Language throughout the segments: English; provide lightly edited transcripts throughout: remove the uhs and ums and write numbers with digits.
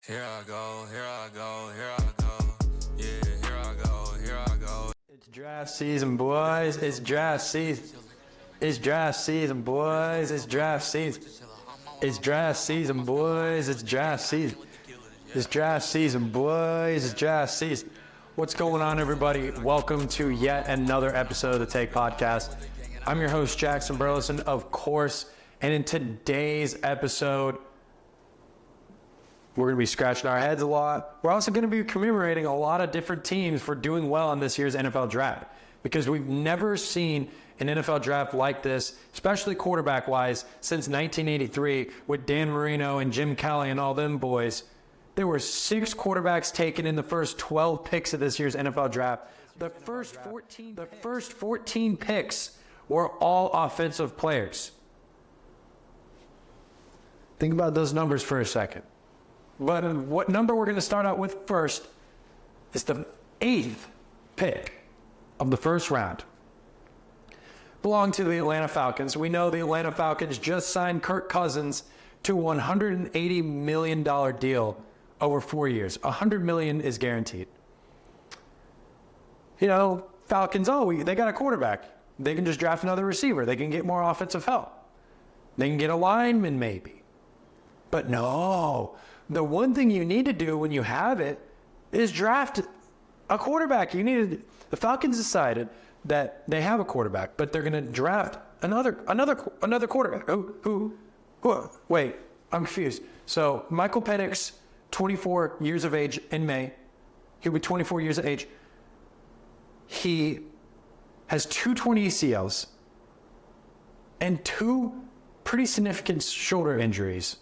Here I go, here I go, here I go. Yeah, here I go, here I go. It's draft season, boys. It's draft season. It's draft season, boys. It's draft season. It's draft season, boys. It's draft season. It's draft season, boys. It's draft season. What's going on, everybody? Welcome to yet another episode of the Take Podcast. I'm your host, Jackson Burleson, of course. And in today's episode, we're going to be scratching our heads a lot. We're also going to be commemorating a lot of different teams for doing well in this year's NFL draft, because we've never seen an NFL draft like this, especially quarterback-wise, since 1983 with Dan Marino and Jim Kelly and all them boys. There were 6 quarterbacks taken in the first 12 picks of this year's NFL draft. The first 14 picks were all offensive players. Think about those numbers for a second. But what number we're going to start out with first is the 8th pick of the first round. Belonged to the Atlanta Falcons. We know the Atlanta Falcons just signed Kirk Cousins to a $180 million deal over 4 years. $100 million is guaranteed. You know, Falcons, they got a quarterback. They can just draft another receiver. They can get more offensive help. They can get a lineman maybe. But no. The one thing you need to do when you have it is draft a quarterback. The Falcons decided that they have a quarterback, but they're going to draft another quarterback. Who? Wait, I'm confused. So Michael Penix, 24 years of age in May. He'll be 24 years of age. He has 2 torn ACLs and 2 pretty significant shoulder injuries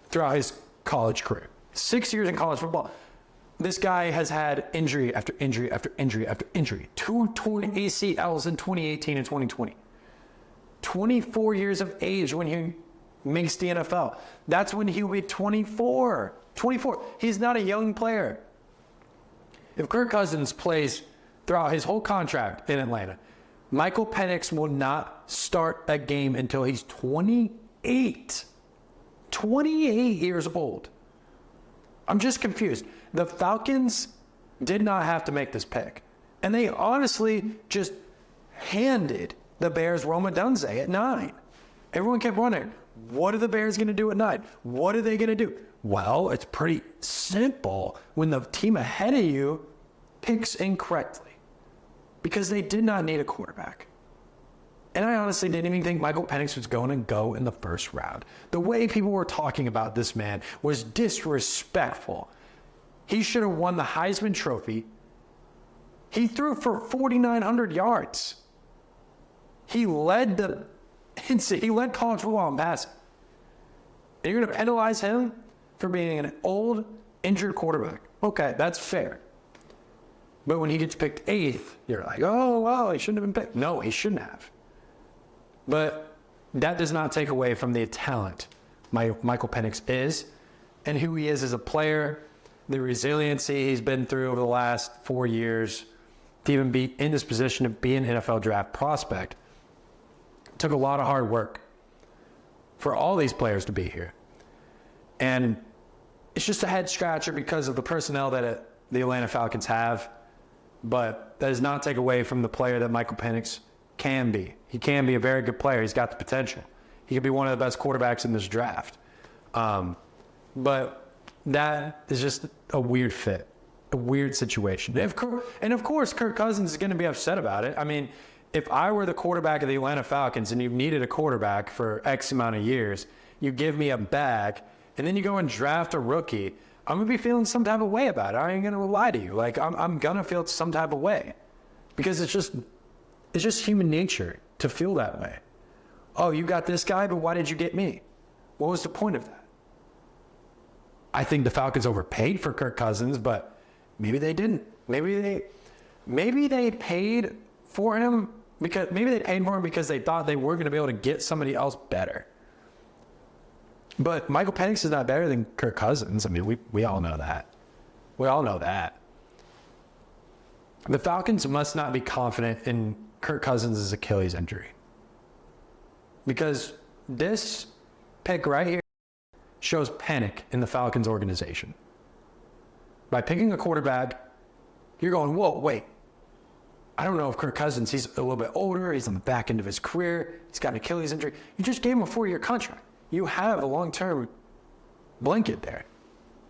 throughout his college career. 6 years in college football. This guy has had injury after injury after injury after injury. 2 torn ACLs in 2018 and 2020. 24 years of age when he makes the NFL. That's when he'll be 24. 24. He's not a young player. If Kirk Cousins plays throughout his whole contract in Atlanta, Michael Penix will not start a game until he's 28. 28 years old. I'm just confused. The Falcons did not have to make this pick. And they honestly just handed the Bears Rome Odunze at 9. Everyone kept wondering, what are the Bears going to do at 9? What are they going to do? Well, it's pretty simple when the team ahead of you picks incorrectly, because they did not need a quarterback. And I honestly didn't even think Michael Penix was going to go in the first round. The way people were talking about this man was disrespectful. He should have won the Heisman Trophy. He threw for 4,900 yards. He led college football in passing. And you're going to penalize him for being an old, injured quarterback. Okay, that's fair. But when he gets picked 8th, you're like, oh, well, he shouldn't have been picked. No, he shouldn't have. But that does not take away from the talent Michael Penix is and who he is as a player, the resiliency he's been through over the last 4 years to even be in this position to be an NFL draft prospect. It took a lot of hard work for all these players to be here. And it's just a head scratcher because of the personnel that the Atlanta Falcons have. But that does not take away from the player that Michael Penix can be. He can be a very good player. He's got the potential. He could be one of the best quarterbacks in this draft. But that is just a weird fit, a weird situation. And of course, Kirk Cousins is going to be upset about it. I mean, if I were the quarterback of the Atlanta Falcons and you needed a quarterback for X amount of years, you give me a bag, and then you go and draft a rookie, I'm going to be feeling some type of way about it. I ain't going to lie to you. Like, I'm going to feel some type of way, because it's just human nature to feel that way. Oh, you got this guy, but why did you get me? What was the point of that? I think the Falcons overpaid for Kirk Cousins, but maybe they didn't. Maybe they paid for him because they thought they were going to be able to get somebody else better. But Michael Penix is not better than Kirk Cousins. I mean, we all know that. We all know that. The Falcons must not be confident in Kirk Cousins' Achilles injury, because this pick right here shows panic in the Falcons organization. By picking a quarterback, you're going, whoa, wait. I don't know if Kirk Cousins, he's a little bit older. He's on the back end of his career. He's got an Achilles injury. You just gave him a 4-year contract. You have a long-term blanket there.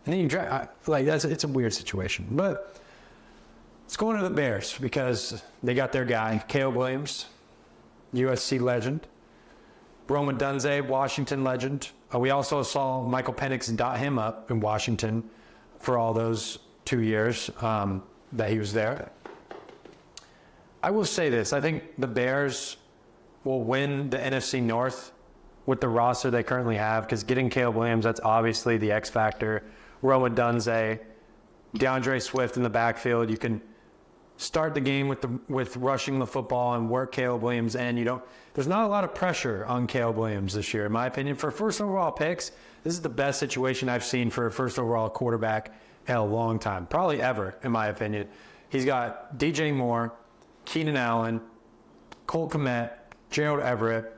And then you draft, it's a weird situation. But let's go into the Bears because they got their guy, Caleb Williams, USC legend. Rome Odunze, Washington legend. We also saw Michael Penix dot him up in Washington for all those 2 years that he was there. I will say this. I think the Bears will win the NFC North with the roster they currently have because getting Caleb Williams, that's obviously the X factor. Rome Odunze, DeAndre Swift in the backfield. You can start the game with rushing the football and work Caleb Williams in. There's not a lot of pressure on Caleb Williams this year, in my opinion. For first overall picks, this is the best situation I've seen for a first overall quarterback in a long time, probably ever, in my opinion. He's got DJ Moore, Keenan Allen, Cole Kmet, Gerald Everett.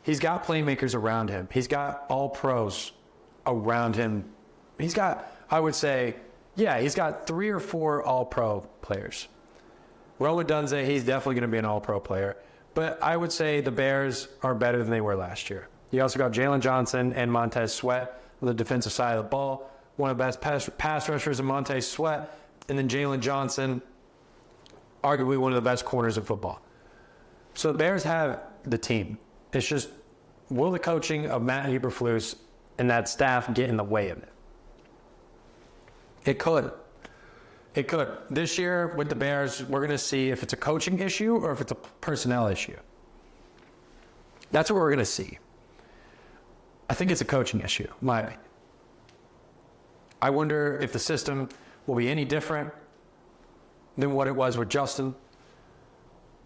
He's got playmakers around him. He's got all pros around him. He's got, I would say, he's got 3 or 4 all-pro players. Rome Odunze, he's definitely going to be an all-pro player. But I would say the Bears are better than they were last year. You also got Jalen Johnson and Montez Sweat on the defensive side of the ball. One of the best pass rushers in Montez Sweat. And then Jalen Johnson, arguably one of the best corners in football. So the Bears have the team. It's just, will the coaching of Matt Eberflus and that staff get in the way of it? It could. It could. This year with the Bears, we're going to see if it's a coaching issue or if it's a personnel issue. That's what we're going to see. I think it's a coaching issue, in my opinion. I wonder if the system will be any different than what it was with Justin,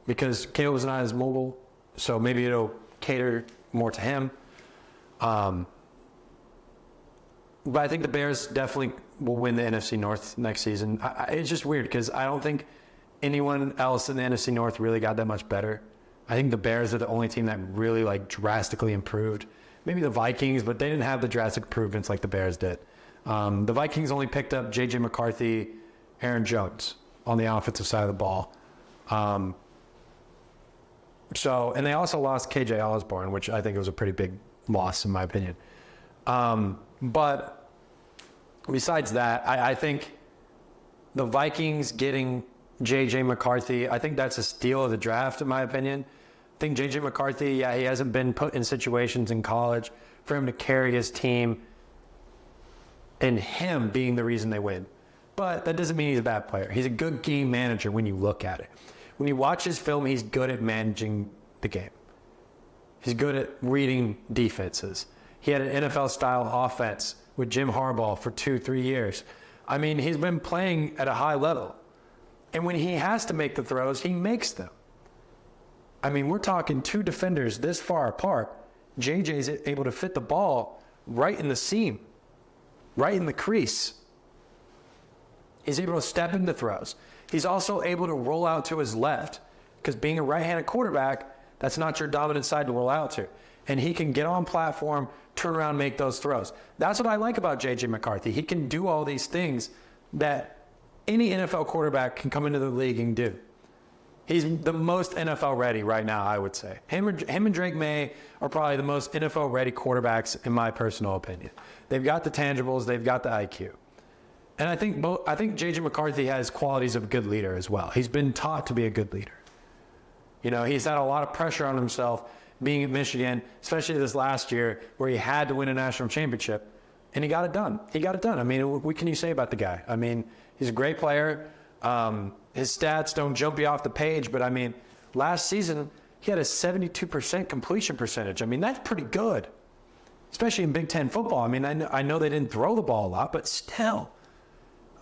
because Caleb's not as mobile, so maybe it'll cater more to him. But I think the Bears definitely will win the NFC North next season. It's just weird because I don't think anyone else in the NFC North really got that much better. I think the Bears are the only team that really drastically improved. Maybe the Vikings, but they didn't have the drastic improvements like the Bears did. The Vikings only picked up J.J. McCarthy, Aaron Jones on the offensive side of the ball. And they also lost K.J. Osborne, which I think was a pretty big loss in my opinion. But besides that, I think the Vikings getting J.J. McCarthy, I think that's a steal of the draft in my opinion. I think J.J. McCarthy, he hasn't been put in situations in college for him to carry his team and him being the reason they win. But that doesn't mean he's a bad player. He's a good game manager when you look at it. When you watch his film, he's good at managing the game. He's good at reading defenses. He had an NFL-style offense with Jim Harbaugh for 2-3 years. I mean, he's been playing at a high level. And when he has to make the throws, he makes them. I mean, we're talking 2 defenders this far apart. JJ's able to fit the ball right in the seam, right in the crease. He's able to step into throws. He's also able to roll out to his left because being a right-handed quarterback, that's not your dominant side to roll out to. And he can get on platform, turn around, make those throws. That's what I like about J.J. McCarthy. He can do all these things that any NFL quarterback can come into the league and do. He's the most NFL ready right now, I would say. Him and Drake May are probably the most NFL ready quarterbacks in my personal opinion. They've got the tangibles, they've got the IQ. And I think J.J. McCarthy has qualities of a good leader as well. He's been taught to be a good leader. You know, he's had a lot of pressure on himself being at Michigan, especially this last year where he had to win a national championship, and he got it done. I mean, what can you say about the guy? I mean, he's a great player. His stats don't jump you off the page, but I mean, last season he had a 72% completion percentage. I mean, that's pretty good, especially in Big Ten football. I mean, I know they didn't throw the ball a lot, but still,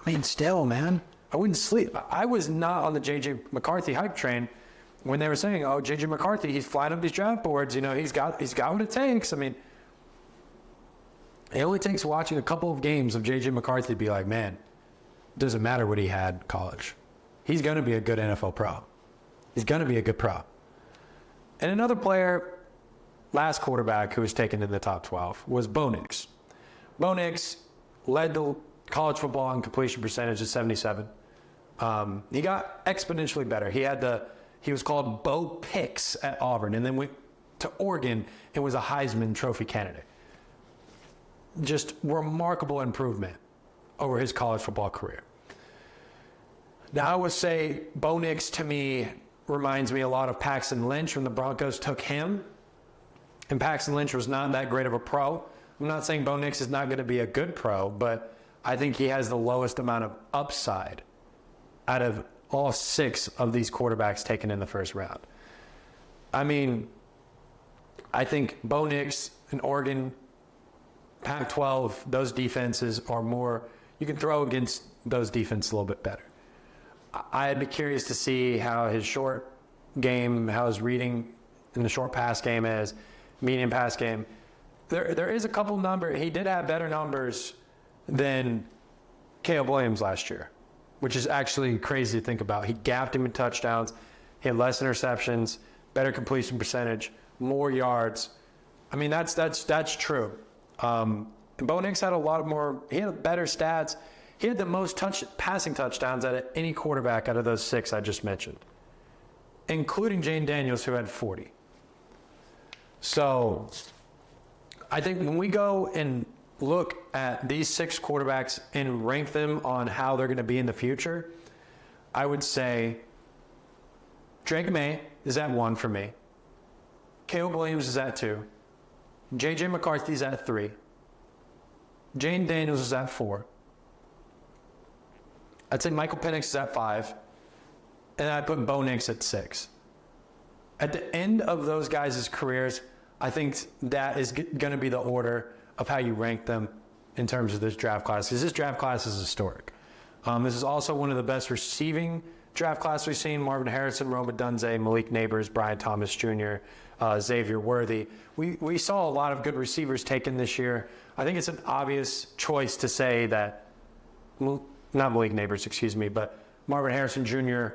man, I wouldn't sleep. I was not on the J.J. McCarthy hype train when they were saying, oh, J.J. McCarthy, he's flying up these draft boards. You know, he's got what it takes. I mean, it only takes watching a couple of games of J.J. McCarthy to be like, man, it doesn't matter what he had in college. He's going to be a good NFL pro. He's going to be a good pro. And another player, last quarterback who was taken in the top 12, was Bo Nix. Bo Nix led the college football in completion percentage at 77. He got exponentially better. He was called Bo Pix at Auburn, and then went to Oregon and was a Heisman Trophy candidate. Just remarkable improvement over his college football career. Now, I would say Bo Nix, to me, reminds me a lot of Paxton Lynch when the Broncos took him. And Paxton Lynch was not that great of a pro. I'm not saying Bo Nix is not going to be a good pro, but I think he has the lowest amount of upside out of all 6 of these quarterbacks taken in the first round. I mean, I think Bo Nix in Oregon, Pac-12, those defenses are more, you can throw against those defenses a little bit better. I'd be curious to see how his short game, how his reading in the short pass game is, medium pass game. There is a couple numbers. He did have better numbers than Caleb Williams last year, which is actually crazy to think about. He gapped him in touchdowns. He had less interceptions, better completion percentage, more yards. I mean, that's true. Bo Nix had he had better stats. He had the most passing touchdowns out of any quarterback out of those 6 I just mentioned, including Jane Daniels, who had 40. So I think when we go and look at these 6 quarterbacks and rank them on how they're going to be in the future, I would say Drake May is at 1 for me. Caleb Williams is at 2. J.J. McCarthy is at 3. Jane Daniels is at 4. I'd say Michael Penix is at 5. And I'd put Bo Nix at 6. At the end of those guys' careers, I think that is going to be the order of how you rank them in terms of this draft class, because this draft class is historic. This is also one of the best receiving draft class we've seen. Marvin Harrison, Rome Odunze, Malik Neighbors, Brian Thomas Jr., Xavier Worthy. We saw a lot of good receivers taken this year. I think it's an obvious choice to say that, not Malik Neighbors, but Marvin Harrison Jr.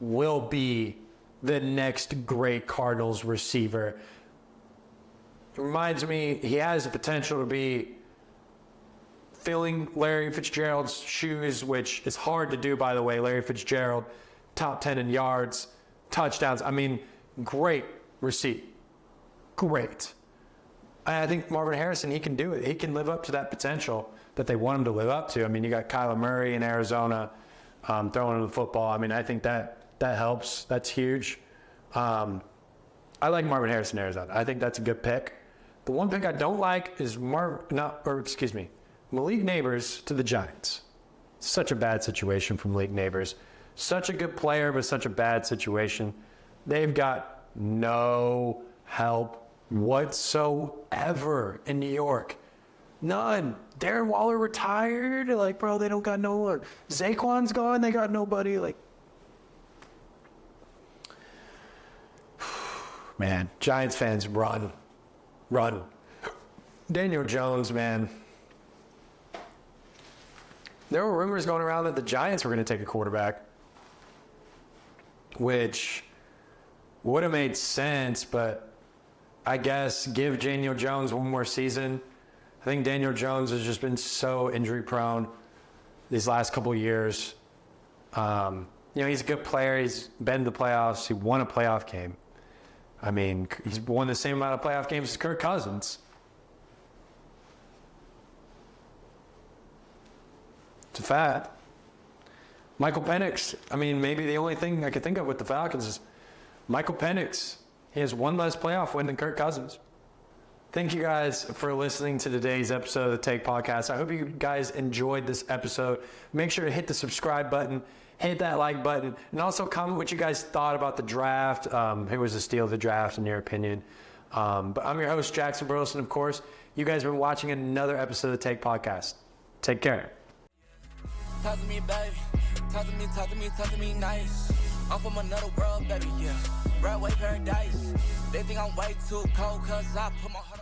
will be the next great Cardinals receiver. It reminds me, he has the potential to be filling Larry Fitzgerald's shoes, which is hard to do, by the way. Larry Fitzgerald, top 10 in yards, touchdowns. I mean, great receipt. Great. I think Marvin Harrison, he can do it. He can live up to that potential that they want him to live up to. I mean, you got Kyler Murray in Arizona throwing the football. I mean, I think that helps. That's huge. I like Marvin Harrison in Arizona. I think that's a good pick. The one pick I don't like is Malik Neighbors to the Giants. Such a bad situation for Malik Neighbors. Such a good player, but such a bad situation. They've got no help whatsoever in New York. None. Darren Waller retired. Like, bro, they don't got no one. Zaquan's gone. They got nobody. Like, man, Giants fans, run. Daniel Jones, man. There were rumors going around that the Giants were going to take a quarterback, which would have made sense, but I guess give Daniel Jones one more season. I think Daniel Jones has just been so injury prone these last couple of years. He's a good player. He's been to the playoffs. He won a playoff game. I mean, he's won the same amount of playoff games as Kirk Cousins. It's a fact. Michael Penix, I mean, maybe the only thing I could think of with the Falcons is Michael Penix. He has one less playoff win than Kirk Cousins. Thank you guys for listening to today's episode of the Take Podcast. I hope you guys enjoyed this episode. Make sure to hit the subscribe button, hit that like button, and also comment what you guys thought about the draft. Who was the steal of the draft in your opinion? But I'm your host, Jackson Burleson, of course. You guys have been watching another episode of the Take Podcast. Take care. Talk to me, baby. Talk to me nice. I'm from another world, baby, yeah. Broadway paradise. They think I'm way too cold, cause I put my heart